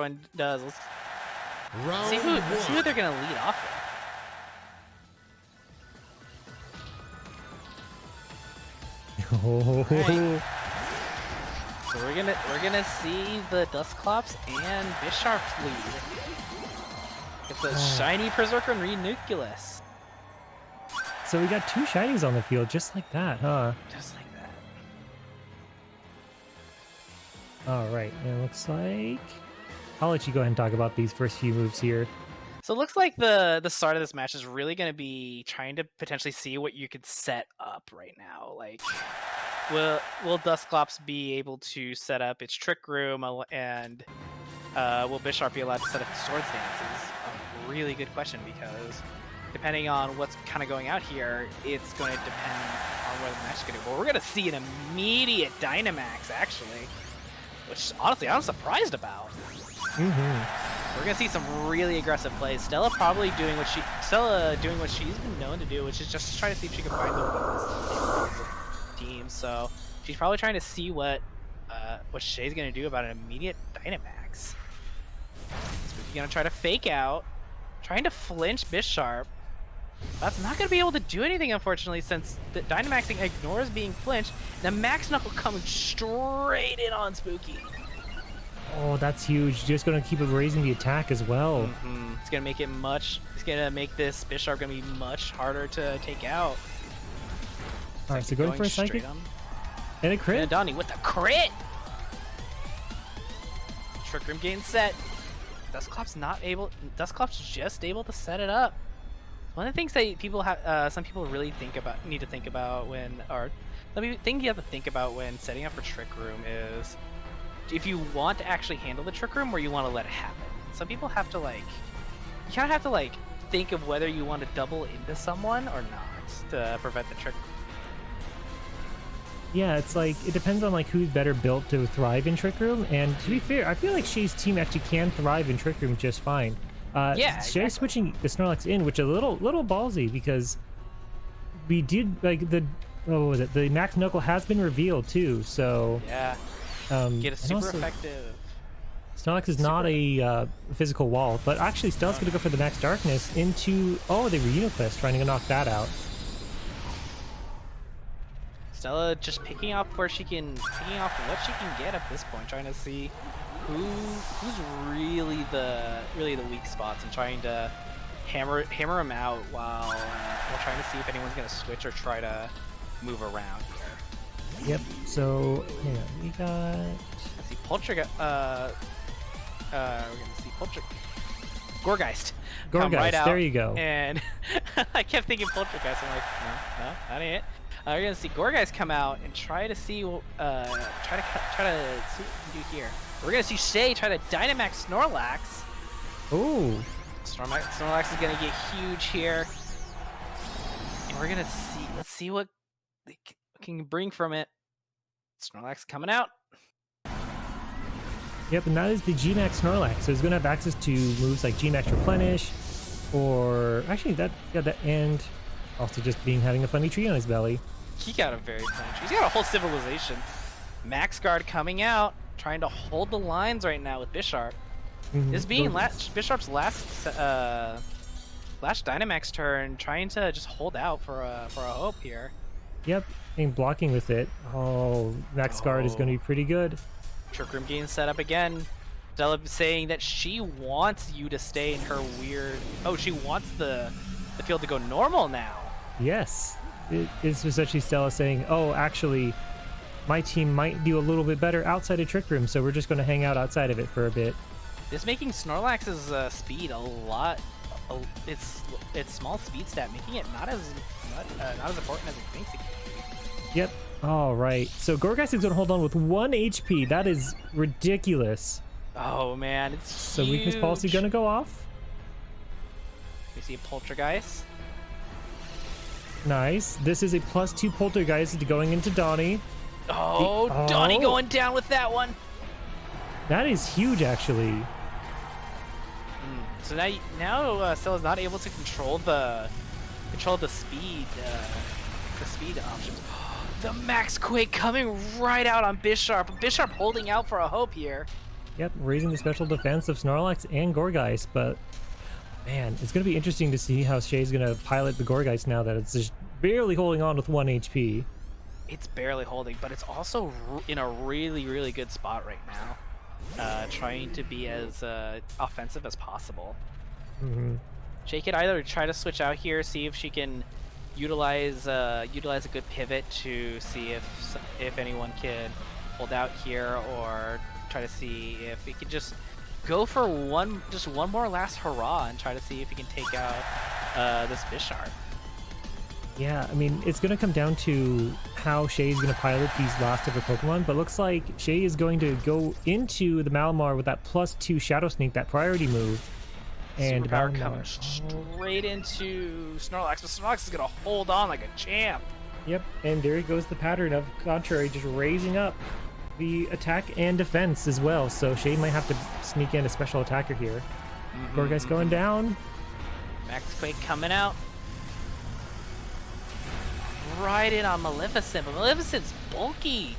one does. Let's Round see who one. they're gonna lead off with. Oh, So we're gonna see the Dusclops and Bisharp's lead. It's a shiny Berserker and Renuculus. so we got two shinies on the field just like that, huh? Just like that. All right, it looks like I'll let you go ahead and talk about these first few moves here. So it looks like the start of this match is really going to be trying to potentially see what you could set up right now. Like, will Dusclops be able to set up its Trick Room, and will Bisharp be allowed to set up the Swords Dances? A really good question, because depending on what's kind of going out here, it's going to depend on where the match is going to go. But we're going to see an immediate Dynamax, actually, which honestly I'm surprised about. We're gonna see some really aggressive plays. Stella doing what she's been known to do, which is just trying to see if she can find the weakness in the team. So she's probably trying to see what Shay's gonna do about an immediate Dynamax. Spooky's gonna try to fake out, trying to flinch Bisharp. That's not gonna be able to do anything, unfortunately, since the Dynamaxing ignores being flinched. The Max Knuckle coming straight in on Spooky. Oh, that's huge. Just gonna keep raising the attack as well. It's gonna make it it's gonna make this Bisharp gonna be much harder to take out. All right, so going for a psychic and a crit. And Donnie with the crit. Trick Room getting set. Dusclops just able to set it up. One of the things that some people really need to think about when setting up for Trick Room is if you want to actually handle the Trick Room or you want to let it happen. Some people have to you kind of have to think of whether you want to double into someone or not to prevent the Trick Room. Yeah, it's like it depends on who's better built to thrive in Trick Room. And to be fair, I feel like Shay's team actually can thrive in Trick Room just fine. Yeah, Shay switching the Snorlax in, which is a little ballsy because we did what was it? The Max Knuckle has been revealed too, so yeah. Get a super effective. Snorlax is not a physical wall, but actually Stella's going to go for the Max Darkness into... Oh, the Renuculus, trying to knock that out. Stella just picking off what she can get at this point, trying to see who's really the weak spots and trying to hammer them out while trying to see if anyone's going to switch or try to move around here. Yep, so hang on, we got... Let's see, Poltergeist, we're gonna see Gorgeist. Gorgeist, right out, there you go. And I kept thinking Poltergeist, I'm like, no, that ain't it. We're gonna see Gorgeist come out and try to see, try to see what we can do here. We're gonna see Shay try to Dynamax Snorlax. Ooh. Snorlax is gonna get huge here. And we're gonna see, let's see what they can bring from it. Snorlax coming out. Yep, and that is the G-Max Snorlax. So it's going to have access to moves like G-Max Replenish, or actually and also just having a funny tree on his belly. He got a very funny tree. He's got a whole civilization. Max Guard coming out, trying to hold the lines right now with Bisharp. This being Bisharp's last Dynamax turn, trying to just hold out for a hope here. Yep, and blocking with it. Oh, Max Guard is going to be pretty good. Trick Room getting set up again. Stella saying that she wants you to stay in her weird... Oh, she wants the field to go normal now. Yes. This was actually Stella saying, oh, actually, my team might do a little bit better outside of Trick Room, so we're just going to hang out outside of it for a bit. This making Snorlax's speed a lot... It's small speed stat, making it not as important as it thinks it can be. Yep. All right. So Gorgeist is going to hold on with 1 HP. That is ridiculous. Oh man, it's so huge. Weakness Policy going to go off. We see a Poltergeist. Nice. This is a +2 Poltergeist going into Donnie. Oh, Donnie going down with that one. That is huge, actually. So now Stella's not able to control the speed options. The Max Quake coming right out on Bisharp. Bisharp holding out for a hope here. Yep, raising the special defense of Snorlax and Gourgeist, but man, it's going to be interesting to see how Shay's going to pilot the Gourgeist now that it's just barely holding on with 1 HP. It's barely holding, but it's also in a really, really good spot right now. Trying to be as offensive as possible. Shay could either try to switch out here, see if she can utilize a good pivot to see if anyone can hold out here, or try to see if he can just go for one more last hurrah and try to see if he can take out this Bisharp. Yeah, I mean, it's going to come down to how Shay is going to pilot these last of her Pokemon, but looks like Shay is going to go into the Malamar with that +2 Shadow Sneak, that priority move. And Superpower coming straight into Snorlax, but Snorlax is going to hold on like a champ. Yep, and there goes the pattern of Contrary just raising up the attack and defense as well, so Shay might have to sneak in a special attacker here. Gourgeist going down. Max Quake coming out. Right in on Maleficent, but Maleficent's bulky.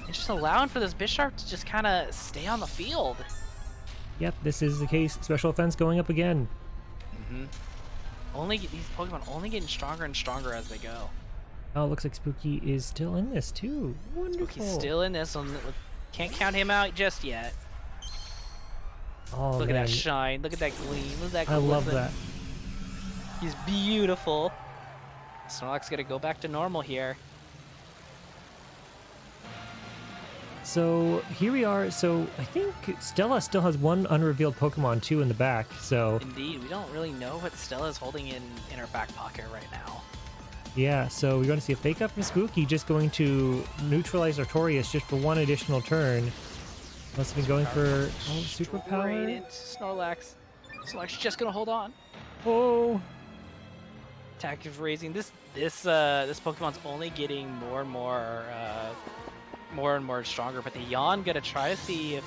And just allowing for this Bisharp to just kind of stay on the field. Yep, this is the case. Special offense going up again. These Pokemon only getting stronger and stronger as they go. Oh, it looks like Spooky is still in this too. Wonderful. Spooky's still in this one. Can't count him out just yet. Oh, look man. at that shine. Look at that gleam. Look at that I love glisten. that. He's beautiful. Snorlax gonna go back to normal here. So here we are. So I think Stella still has 1 unrevealed Pokemon too in the back. So Indeed, we don't really know what Stella is holding in her back pocket right now. yeah, so we're going to see a fake up from Spooky, just going to neutralize Artorias just for 1 additional turn. Must have been going for superpower. Straight into Snorlax. Snorlax just gonna hold on. Oh. Attack is raising. This Pokemon's only getting more and more stronger. But the Yawn gonna try to see if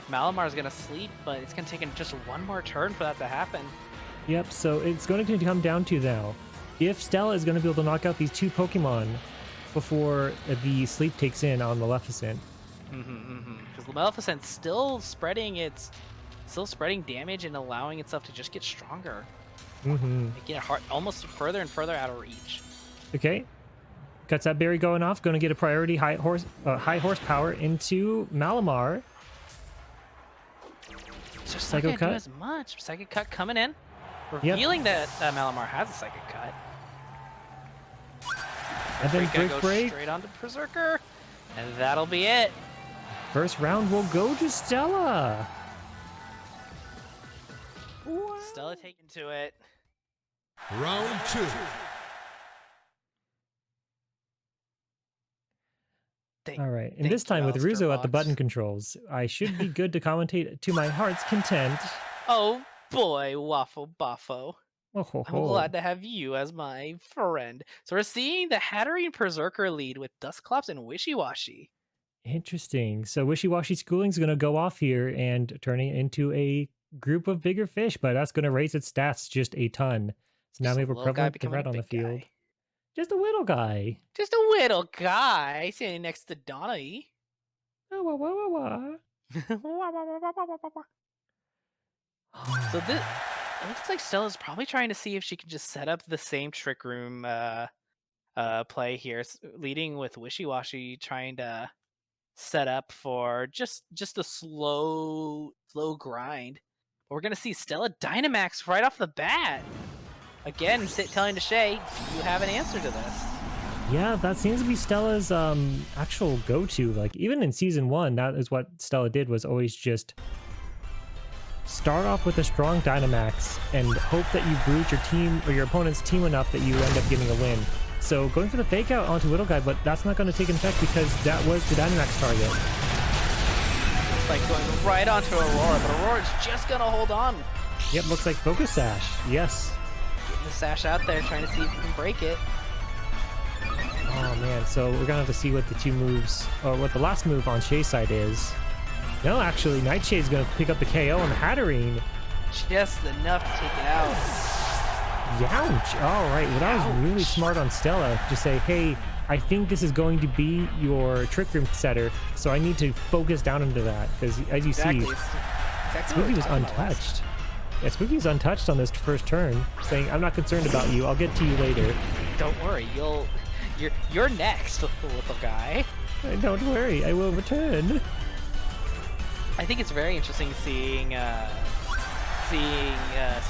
Malamar's gonna sleep, but it's gonna take him just 1 more turn for that to happen. Yep. So it's going to come down to now if Stella is going to be able to knock out these 2 Pokemon before the sleep takes in on Maleficent. Because Maleficent's still spreading damage and allowing itself to just get stronger. Making it hard, almost further and further out of reach. Okay. Cuts that berry going off. Going to get a priority high horsepower into Malamar. Just Psycho not gonna do Cut. as much. Psychic Cut coming in, revealing that Malamar has a Psychic Cut. And then Go break. straight onto Berserker, and that'll be it. First round will go to Stella. Stella taking to it. Round 2. All right, and this time with Rizzo at the button Box. controls, I should be good to commentate to my heart's content. Oh boy, Waffle Boffo. Oh, ho, I'm ho. glad to have you as my friend. So we're seeing the Hatterene Berserker lead with Dusclops and Wishy Washy. Interesting. So Wishy-Washy Schooling's going to go off here and turning it into a group of bigger fish, but that's going to raise its stats just a ton. So now Just we a have a little guy prevalent becoming threat a on the big field. guy. Just a little guy. Just a little guy standing next to Donnie. Oh, wah, wah, wah, wah. So this, it looks like Stella's probably trying to see if she can just set up the same Trick Room play here, leading with Wishy Washy, trying to set up for just a slow grind. But we're gonna see Stella Dynamax right off the bat. Again, telling to Shay, do you have an answer to this? Yeah, that seems to be Stella's actual go-to. Like, even in Season 1, that is what Stella did, was always just start off with a strong Dynamax and hope that you bruise your team or your opponent's team enough that you end up getting a win. So going for the fake out onto Little Guy, but that's not going to take effect because that was the Dynamax target. It's like going right onto Aurora, but Aurora's just gonna hold on. Yep, looks like Focus Sash. Yes. Getting the Sash out there, trying to see if he can break it. Oh man, so we're gonna have to see what the 2 moves, or what the last move on Shay's side is. No, actually, Nightshade's gonna pick up the KO on the Hatterene. Just enough to take it out. Youch! All right, well that was really Ouch. smart on Stella to say, hey, I think this is going to be your Trick Room setter, so I need to focus down into that, because as you Exactly. see, It's exactly what Spooky we was talked about last untouched. Yeah, Spooky's untouched on this first turn, saying, I'm not concerned about you, I'll get to you later. Don't worry, you're next, little guy. Don't worry, I will return. I think it's very interesting seeing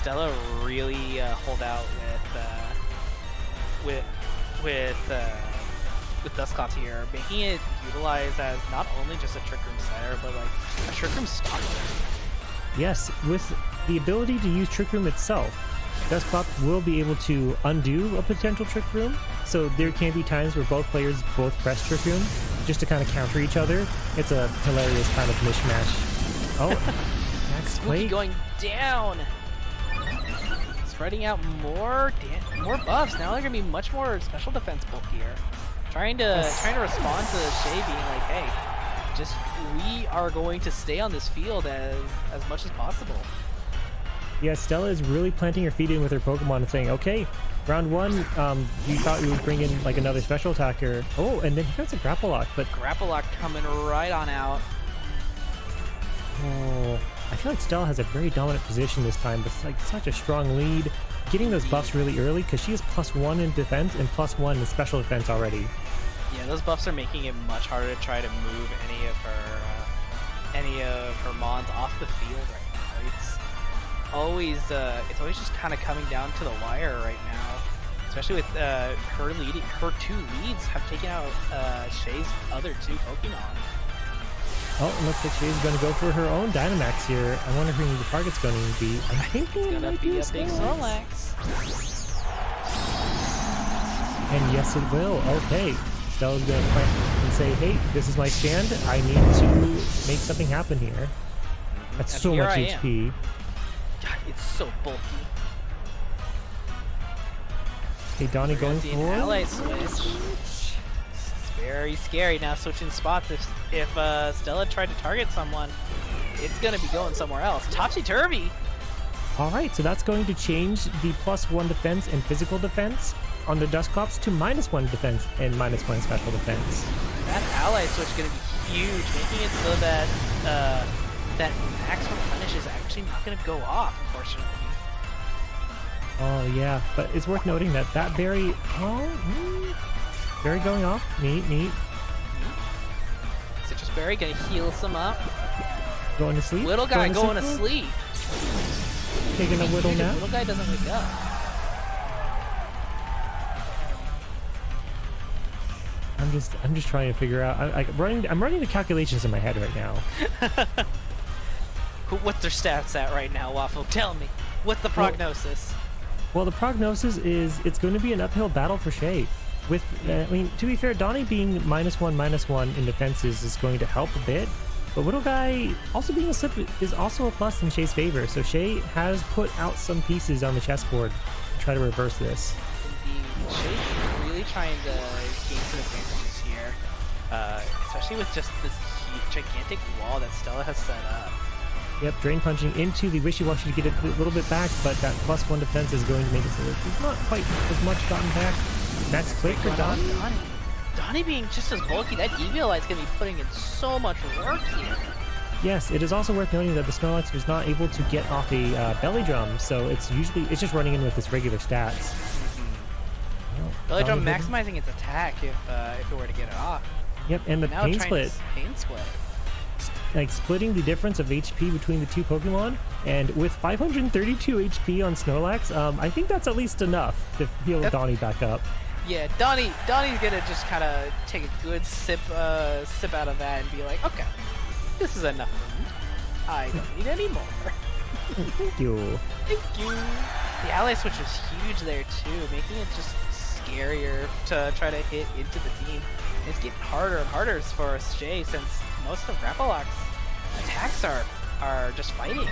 Stella really hold out with Dusclops here, making it utilized as not only just a Trick Room setter, but like a Trick Room stopper. Yes, with the ability to use Trick Room itself, Dusclops will be able to undo a potential Trick Room, so there can be times where both players both press Trick Room just to kind of counter each other. It's a hilarious kind of mishmash. Oh, Max Spooky Quake. going down. Spreading out more buffs. Now they're gonna be much more special defense bulk here. Trying to respond to Shay being like, hey, just we are going to stay on this field as much as possible. Yeah, Stella is really planting her feet in with her Pokemon and saying, okay, round one, you thought you would bring in like another special attacker. Oh, and then here's a Grapple Lock, but Grapple Lock coming right on out. oh, I feel like Stella has a very dominant position this time, but it's like such a strong lead. Getting those buffs really early, because she is +1 in defense and +1 in special defense already. Yeah, those buffs are making it much harder to try to move any of her mons off the field right now. It's always just kind of coming down to the wire right now, especially with her two leads have taken out Shay's other two Pokemon. Oh, it looks like Shay's going to go for her own Dynamax here. I wonder who the target's going to be. I think It's it gonna might be a a big Snorlax. Snorlax. And yes, it will. Okay. Stella's going to plant and say, hey, this is my stand. I need to make something happen here. That's And so here much I am. HP. God, it's so bulky. Hey, Donnie going See an for ally switch. It's very scary now switching spots. If Stella tried to target someone, it's gonna be going somewhere else. Topsy-turvy! Alright, so that's going to change the +1 defense and physical defense on the Dusclops to -1 defense and -1 special defense. That ally switch is gonna be huge, making it so that that max replenish is actually not gonna go off, unfortunately. Oh yeah, but it's worth noting that that berry, berry going off, neat, Citrus Berry gonna heal some up. going to sleep. Little guy going to mode? sleep. Taking a little nap. Little guy doesn't wake up. I'm just trying to figure out. I'm running the calculations in my head right now. What's their stats at right now, Waffle? Tell me. What's the prognosis? Well, the prognosis is it's going to be an uphill battle for Shay. With, I mean, to be fair, Donnie being -1/-1 in defenses is going to help a bit. But Little Guy also being a slip is also a plus in Shay's favor. So Shay has put out some pieces on the chessboard to try to reverse this. Indeed. Shay's really trying to gain some advantages here. Especially with just this gigantic wall that Stella has set up. Yep, Drain Punching into the Wishy-Washy to get it a little bit back, but that +1 defense is going to make it so that it's not quite as much gotten back. That's quick for Donnie. Donnie being just as bulky, that Eviolite's going to be putting in so much work here. Yes, it is also worth noting that the Snorlax was not able to get off a belly drum, so it's just running in with its regular stats. Well, Belly Drum Donnie maximizing its attack if it were to get it off. Yep, and the Now Pain trying Split. to Pain Split. Like splitting the difference of HP between the two Pokemon, and with 532 HP on Snorlax, I think that's at least enough to heal Donnie back up. Yeah, Donnie's gonna just kind of take a good sip out of that and be like, okay, this is enough for me. I don't need any more. Thank you. Thank you. The ally switch was huge there too, making it just scarier to try to hit into the team. It's getting harder and harder for Shay since most of Grapple Lock's attacks are just fighting.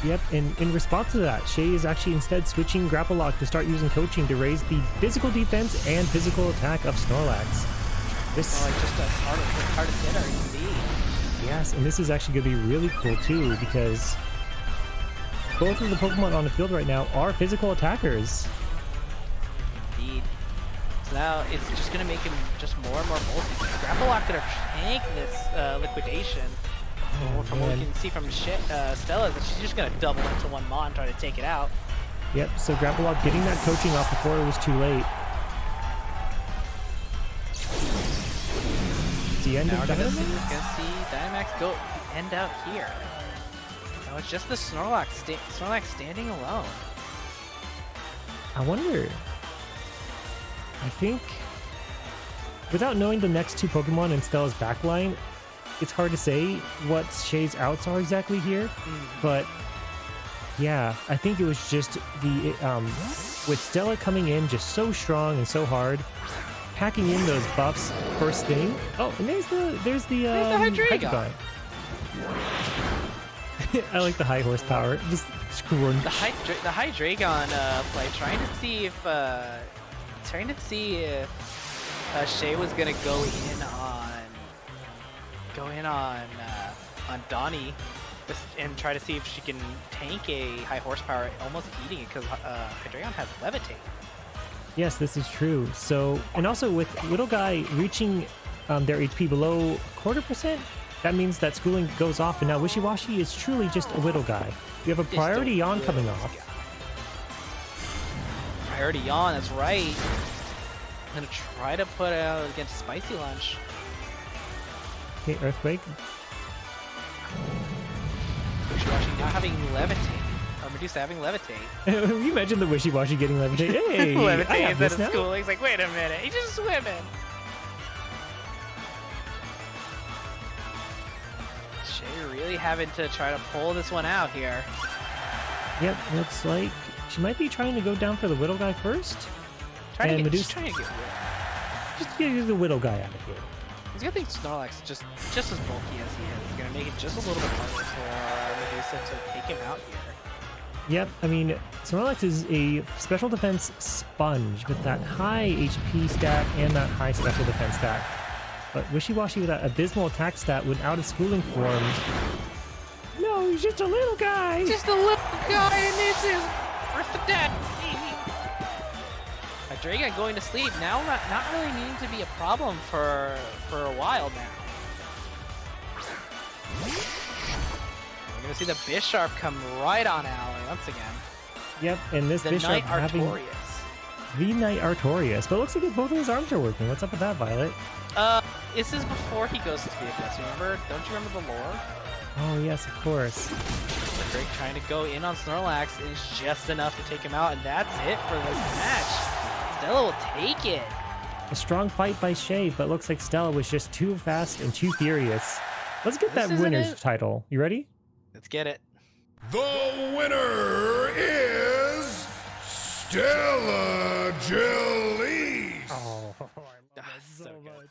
Yep, and in response to that, Shay is actually instead switching Grapple Lock to start using coaching to raise the physical defense and physical attack of Snorlax. This, Like just as hard as hitter indeed. yes, and this is actually going to be really cool too, because both of the Pokemon on the field right now are physical attackers. Indeed. So now it's just gonna make him just more and more bulky. Grapple Lock gonna tank this liquidation. From what we can see from Stella, that she's just gonna double into one Mon and try to take it out. Yep, so Grapple Lock getting that coaching off before it was too late. It's the end Now of we're gonna Dynamax? see Dynamax go end out here. Now it's just the Snorlax, Snorlax standing alone. I wonder. I think, without knowing the next two Pokemon in Stella's backline, it's hard to say what Shay's outs are exactly here. But yeah, I think it was just the with Stella coming in just so strong and so hard, packing in those buffs first thing. Oh, and there's the Hydreigon. I like the high horsepower. Just scrunch. The Hydreigon play, trying to see if Shay was gonna go in on Donnie and try to see if she can tank a high horsepower, almost eating it because Hydreigon has Levitate. Yes, this is true. So, and also with Little Guy reaching their HP below 1/4%, that means that schooling goes off, and now Wishy Washy is truly just a Whittle Guy. We have a priority yawn coming off. Priority yawn, that's right. I'm gonna try to put out against Spicy Lunch. Okay, Earthquake. Wishy Washy now having Levitate. Or Medusa having Levitate. You imagine the Wishy Washy getting Levitate. Hey, Levitate I have instead this of now. schooling. He's like, wait a minute, he's just swimming. Shay really having to try to pull this one out here. Yep, looks like she might be trying to go down for the Whittle Guy first. Trying to Medusa get rid. just get the Whittle Guy out of here. He's gonna think Snorlax is just as bulky as he is. He's gonna make it just a little bit harder for Medusa to take him out here. Yep, I mean, Snorlax is a special defense sponge with that high HP stat and that high special defense stat. But Wishy Washy with that abysmal attack stat without a schooling form. No, he's just a little guy! Just a little guy, and this is worth the death. Hydreigon going to sleep now, not really needing to be a problem for a while now. We're gonna see the Bisharp come right on Ally once again. Yep, and this The Bishop Knight having Artorias. the Knight Artorias. But it looks like both of his arms are working. What's up with that, Violet? This is before he goes to BFS. Remember? Don't you remember the lore? Oh, yes, of course. Drake trying to go in on Snorlax is just enough to take him out, and that's it for this match. Stella will take it. A strong fight by Shay, but looks like Stella was just too fast and too furious. Let's get This that isn't winner's it. title. You ready? Let's get it. The winner is Stella Jelly. Oh, I love Ah, it so good. much.